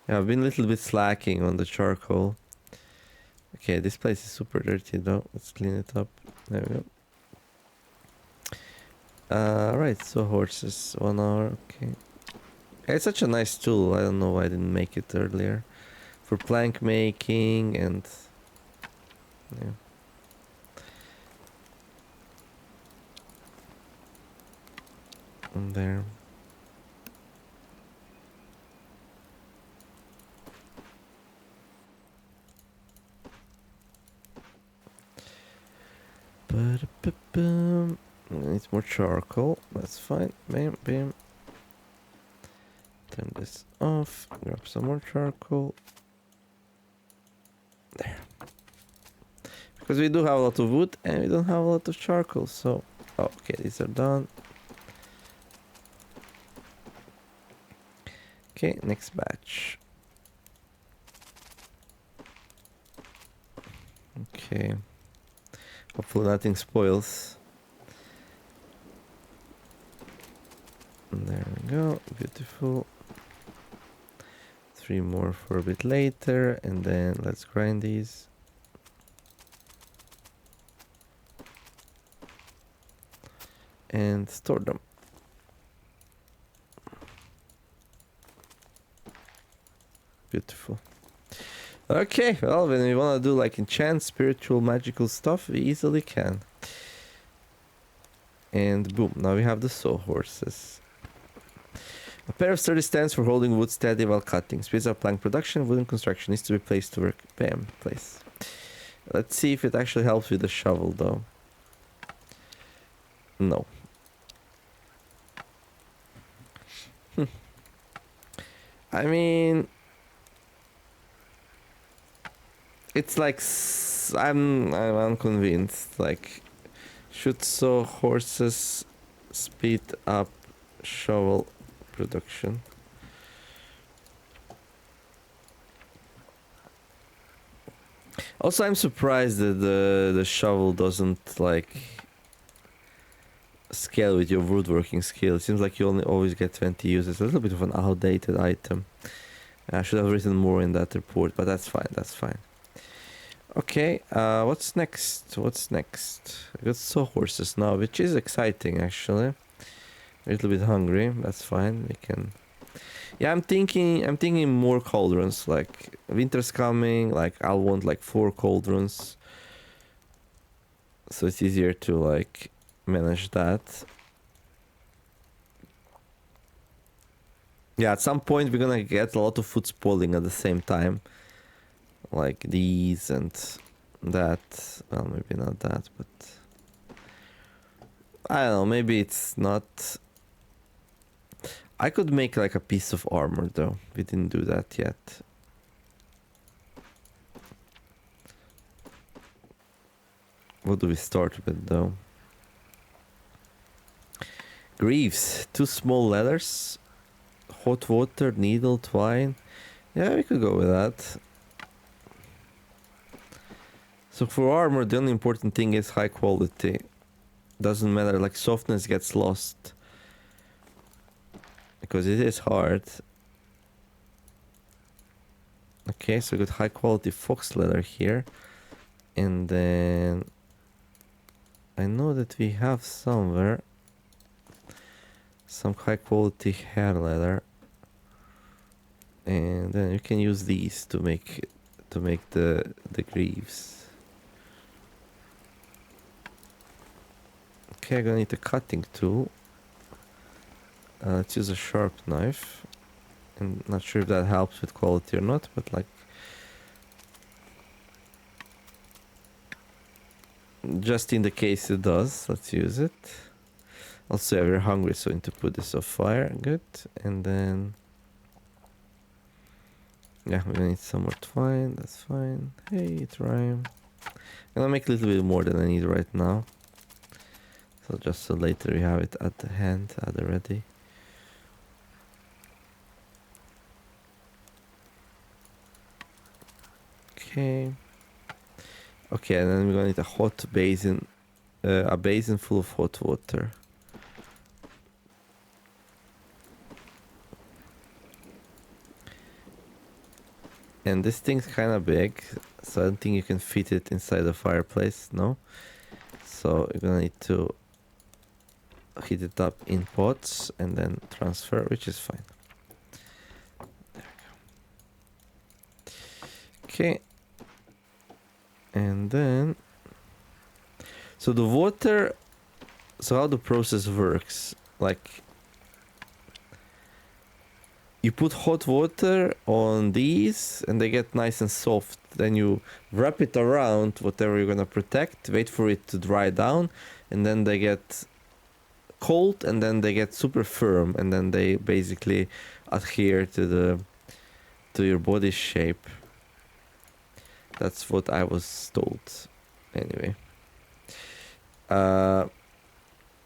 [SPEAKER 1] Yeah, I've been a little bit slacking on the charcoal. Okay, this place is super dirty though. Let's clean it up. There we go. Right, so horses, 1 hour, okay. It's such a nice tool, I don't know why I didn't make it earlier. For plank making and... yeah. And there. Ba-da-ba-bum. Need more charcoal, that's fine. Bam, bam. Turn this off, grab some more charcoal. There. Because we do have a lot of wood and we don't have a lot of charcoal, so... oh, okay, these are done. Okay, next batch. Okay. Hopefully nothing spoils. There we go, beautiful. 3 more for a bit later, and then let's grind these. And store them. Beautiful. Okay, well, when we want to do like enchant, spiritual, magical stuff, we easily can. And boom, now we have the sawhorses. A pair of sturdy stands for holding wood steady while cutting. Speeds up plank production. Wooden construction needs to be placed to work. Bam, place. Let's see if it actually helps with the shovel though. No. I mean... It's like I'm unconvinced. Like, should so horses speed up shovel production? Also, I'm surprised that the shovel doesn't like scale with your woodworking skill. It seems like you only always get 20 uses. A little bit of an outdated item. I should have written more in that report, but that's fine. That's fine. Okay, what's next? What's next? I got sawhorses now, which is exciting actually. A little bit hungry. That's fine. We can. Yeah, I'm thinking more cauldrons. Like winter's coming. Like I'll want like 4 cauldrons, so it's easier to like manage that. Yeah, at some point we're gonna get a lot of food spoiling at the same time, like these and that. Well, maybe not that, but I don't know. Maybe it's not. I could make like a piece of armor though. We didn't do that yet. What do we start with though? Greaves, 2 small ladders, hot water, needle, twine. Yeah, we could go with that. So for armor, the only important thing is high quality. Doesn't matter, like softness gets lost. Because it is hard. Okay, so we got high quality fox leather here. And then I know that we have somewhere some high quality hair leather. And then you can use these to make the greaves. Okay, I'm gonna need a cutting tool. Let's use a sharp knife. I'm not sure if that helps with quality or not, but like just in the case it does, let's use it. Also, yeah, we're hungry, so I need to put this off fire. Good. And then yeah, we're gonna need some more twine. That's fine. Hey, it rhymed. I'm gonna make a little bit more than I need right now. So just so later we have it at the hand, at the ready. Okay. Okay, and then we're gonna need a hot basin, a basin full of hot water. And this thing's kind of big, so I don't think you can fit it inside the fireplace, no? So you're gonna need to heat it up in pots and then transfer, which is fine. There we go. Okay. And then, so the water, so how the process works, like you put hot water on these and they get nice and soft. Then you wrap it around whatever you're gonna protect, wait for it to dry down, and then they get cold and then they get super firm and then they basically adhere to your body shape. That's what I was told. Anyway.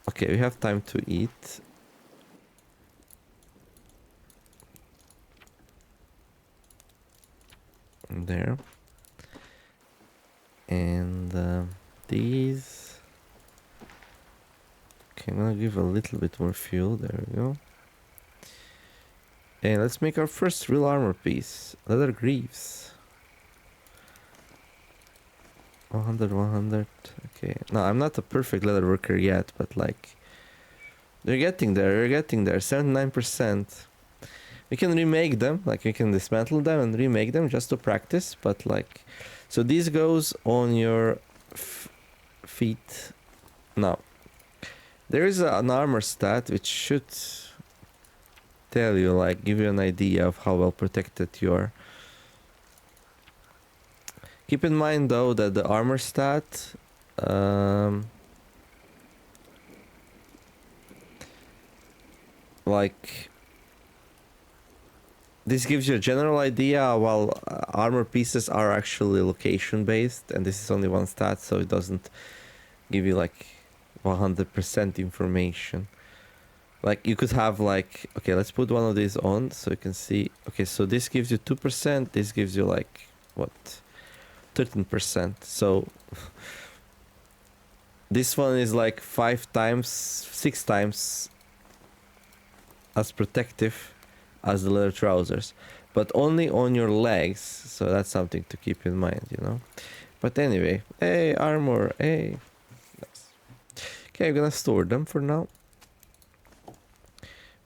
[SPEAKER 1] Okay, we have time to eat. There. And these. Okay, I'm gonna give a little bit more fuel. There we go. And let's make our first real armor piece. Leather greaves. 100, 100. Okay. No, I'm not a perfect leather worker yet, but like, they're getting there. They're getting there. 79%. We can remake them. Like, we can dismantle them and remake them just to practice. But like, so this goes on your feet. Now, there is an armor stat which should tell you, like, give you an idea of how well protected you are. Keep in mind though that the armor stat like this gives you a general idea, while armor pieces are actually location based, and this is only one stat, so it doesn't give you like 100% information. Like you could have like, okay, let's put one of these on so you can see. Okay, so this gives you 2%, this gives you like what, 13%. So this one is like 5 times, 6 times as protective as the leather trousers, but only on your legs, so that's something to keep in mind, you know. But anyway, hey, armor, hey. Nice. Okay, I'm gonna store them for now.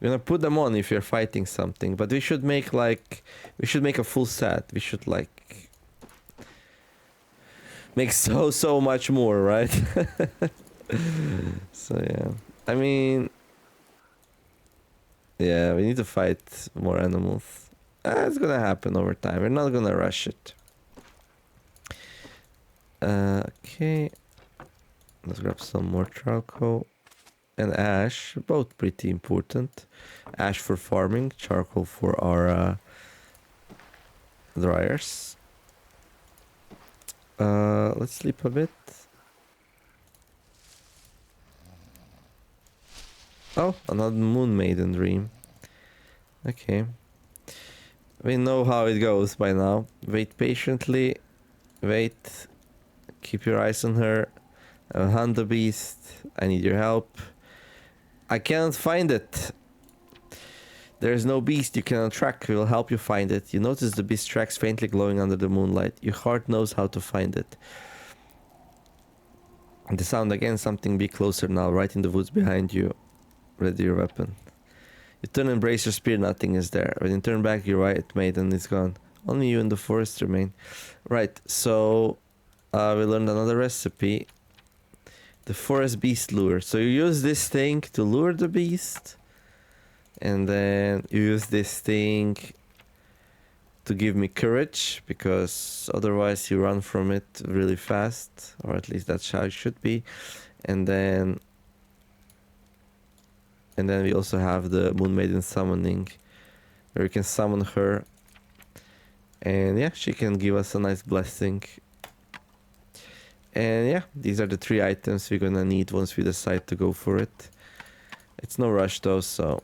[SPEAKER 1] We're gonna put them on if you're fighting something, but we should make a full set. We should like make so much more, right? So yeah, I mean, yeah, we need to fight more animals. It's gonna happen over time. We're not gonna rush it. Okay, let's grab some more charcoal and ash, both pretty important. Ash for farming, charcoal for our dryers. Let's sleep a bit. Oh, another moon maiden dream. Okay. We know how it goes by now. Wait patiently. Wait. Keep your eyes on her. Hunt the beast. I need your help. I can't find it. There is no beast you cannot track. We will help you find it. You notice the beast tracks faintly glowing under the moonlight. Your heart knows how to find it. And the sound again. Something be closer now. Right in the woods behind you. Ready your weapon. You turn and brace your spear, nothing is there. When you turn back, your right maiden is gone. Only you and the forest remain. Right, so we learned another recipe. The forest beast lure. So you use this thing to lure the beast. And then you use this thing to give me courage, because otherwise you run from it really fast. Or at least that's how it should be. And then we also have the Moon Maiden summoning, where you can summon her. And yeah, she can give us a nice blessing. And yeah, these are the 3 items we're gonna need once we decide to go for it. It's no rush though, so...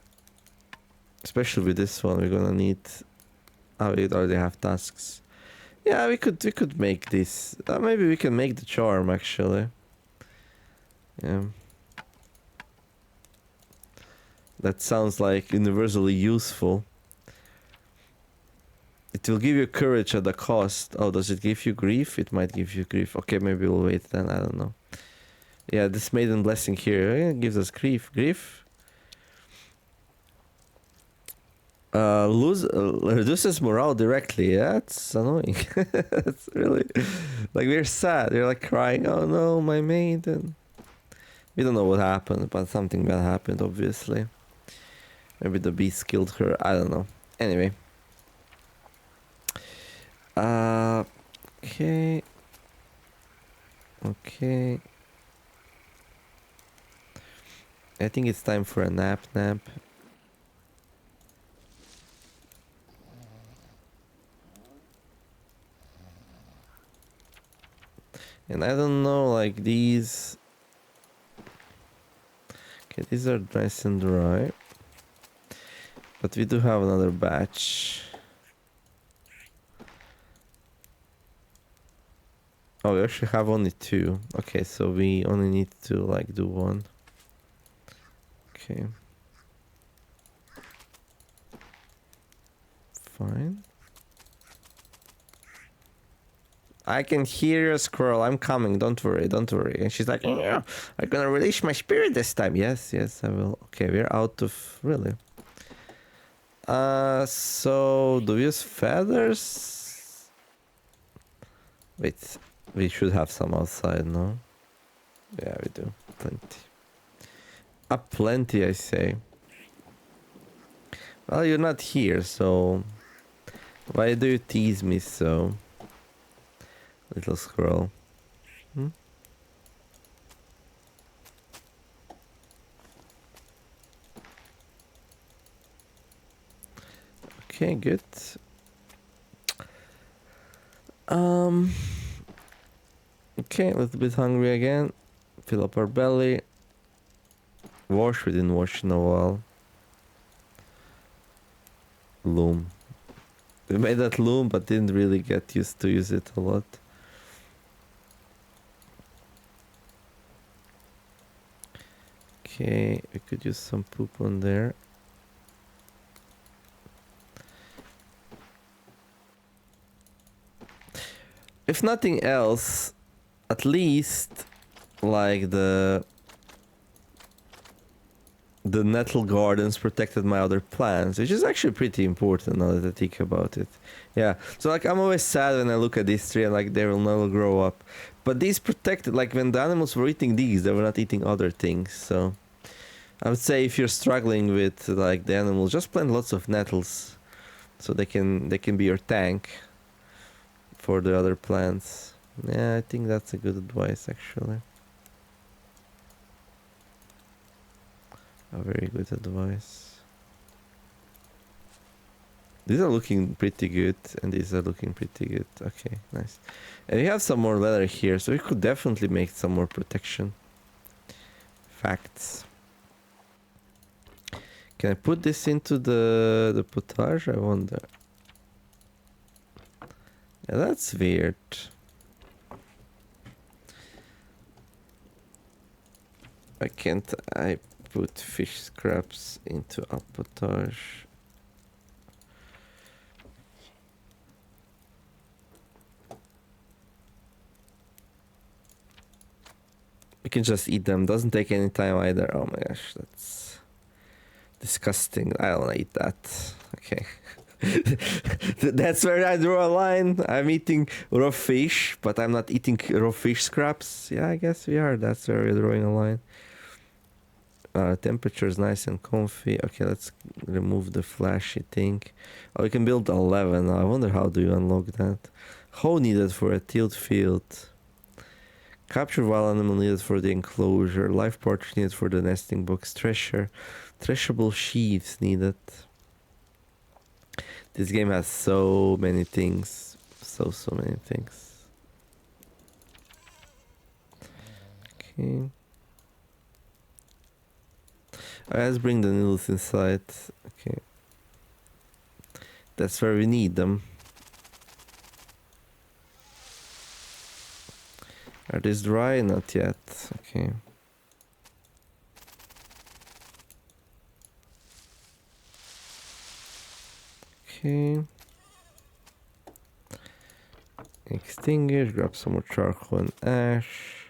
[SPEAKER 1] Especially with this one, we're gonna need... Oh, we already have tasks. Yeah, we could make this. Maybe we can make the charm, actually. Yeah. That sounds like universally useful. It will give you courage at a cost. Oh, does it give you grief? It might give you grief. Okay, maybe we'll wait then. I don't know. Yeah, this maiden blessing here gives us grief. Grief? Reduces morale directly. Yeah, it's annoying. It's really... Like, we're sad. We're like crying, oh no, my maiden. We don't know what happened, but something bad happened, obviously. Maybe the beast killed her. I don't know. Anyway. Okay. Okay. I think it's time for a nap. And I don't know, like these... Okay, these are nice and dry. But we do have another batch. Oh, we actually have only 2. Okay, so we only need to like do 1. Okay. Fine. I can hear a squirrel. I'm coming. Don't worry. And she's like, yeah, I'm gonna release my spirit this time. Yes, I will. Okay, we're out of... Really? So do we use feathers? Wait, we should have some outside, no? Yeah, we do. Plenty. Plenty, I say. Well, you're not here, so... Why do you tease me so? Little squirrel. Hmm? Okay, good. Okay, a little bit hungry again. Fill up our belly. Wash, we didn't wash in a while. Loom. We made that loom, but didn't really get used to use it a lot. Okay, we could use some poop on there. If nothing else, at least like the nettle gardens protected my other plants, which is actually pretty important now that I think about it. Yeah, so like I'm always sad when I look at this tree and like they will never grow up. But these protected, like when the animals were eating these, they were not eating other things. So I would say if you're struggling with like the animals, just plant lots of nettles so they can be your tank for the other plants. Yeah, I think that's a good advice actually. A very good advice. These are looking pretty good, and these are looking pretty good. Okay, nice. And we have some more leather here, so we could definitely make some more protection. Facts. Can I put this into the potage? I wonder. Yeah, that's weird. Why can't I put fish scraps into a potage? We can just eat them. Doesn't take any time either. Oh my gosh, that's disgusting. I don't wanna eat that. Okay. That's where I draw a line. I'm eating raw fish, but I'm not eating raw fish scraps. Yeah, I guess we are. That's where we're drawing a line. Temperature is nice and comfy. Okay, let's remove the flashy thing. Oh, we can build 11. I wonder how do you unlock that. Hoe needed for a tilled field. Capture wild animal needed for the enclosure. Life partridge needed for the nesting box. Threshable sheaves needed. This game has so many things. So many things. Okay. Alright, let's bring the noodles inside. Okay. That's where we need them. Are these dry? Not yet. Okay. Okay. Extinguish, grab some more charcoal and ash.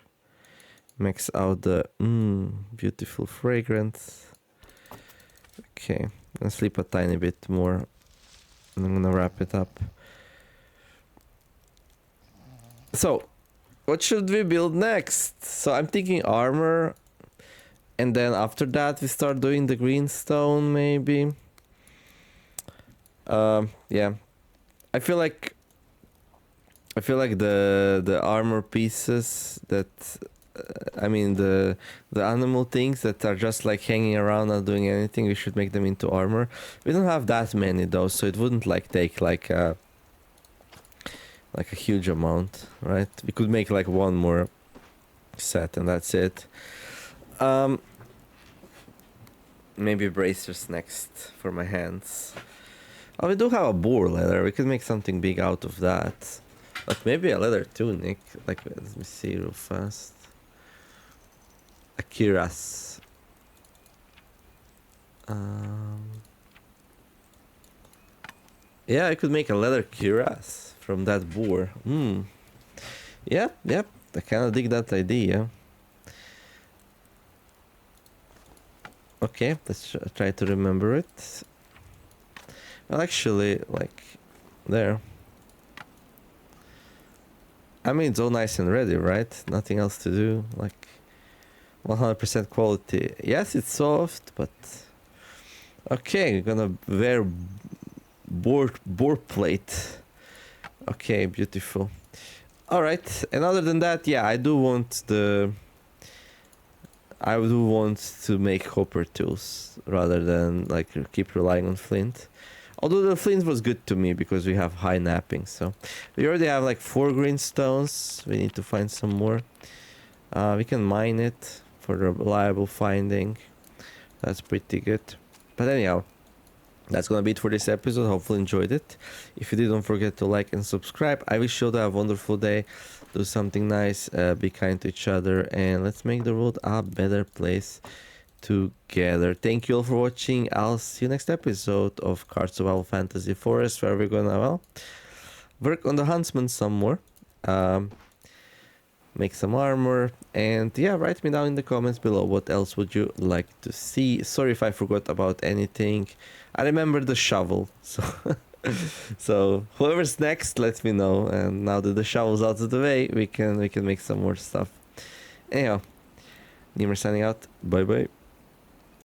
[SPEAKER 1] Max out the beautiful fragrance. Okay, let's sleep a tiny bit more. And I'm gonna wrap it up. So, what should we build next? So I'm thinking armor. And then after that we start doing the green stone maybe. Yeah. I feel like the armor pieces that I mean the animal things that are just like hanging around not doing anything, we should make them into armor. We don't have that many though, so it wouldn't like take like a huge amount, right? We could make like one more set and that's it. Maybe bracers next for my hands. Oh, we do have a boar leather. We could make something big out of that. But maybe a leather tunic. Like, let me see real fast. A cuirass. Yeah, I could make a leather cuirass from that boar. Yep. I kind of dig that idea. Okay, let's try to remember it. Well, actually, like, there. I mean, it's all nice and ready, right? Nothing else to do. Like, 100% quality. Yes, it's soft, but... Okay, we're gonna wear board plate. Okay, beautiful. Alright, and other than that, yeah, I do want to make copper tools rather than like keep relying on flint. Although the flint was good to me because we have high napping. So we already have like 4 green stones. We need to find some more. We can mine it for the reliable finding. That's pretty good. But anyhow, that's gonna be it for this episode. Hopefully enjoyed it. If you did, don't forget to like and subscribe. I wish you all have a wonderful day. Do something nice, be kind to each other, and let's make the world a better place together. Thank you all for watching. I'll see you next episode of Card Survival Fantasy Forest, where we're gonna, well, work on the huntsman some more, make some armor, and yeah, write me down in the comments below what else would you like to see. Sorry if I forgot about anything. I remember the shovel, so so whoever's next, let me know. And now that the shovel's out of the way, we can make some more stuff. Anyhow, Nimer signing out. Bye bye.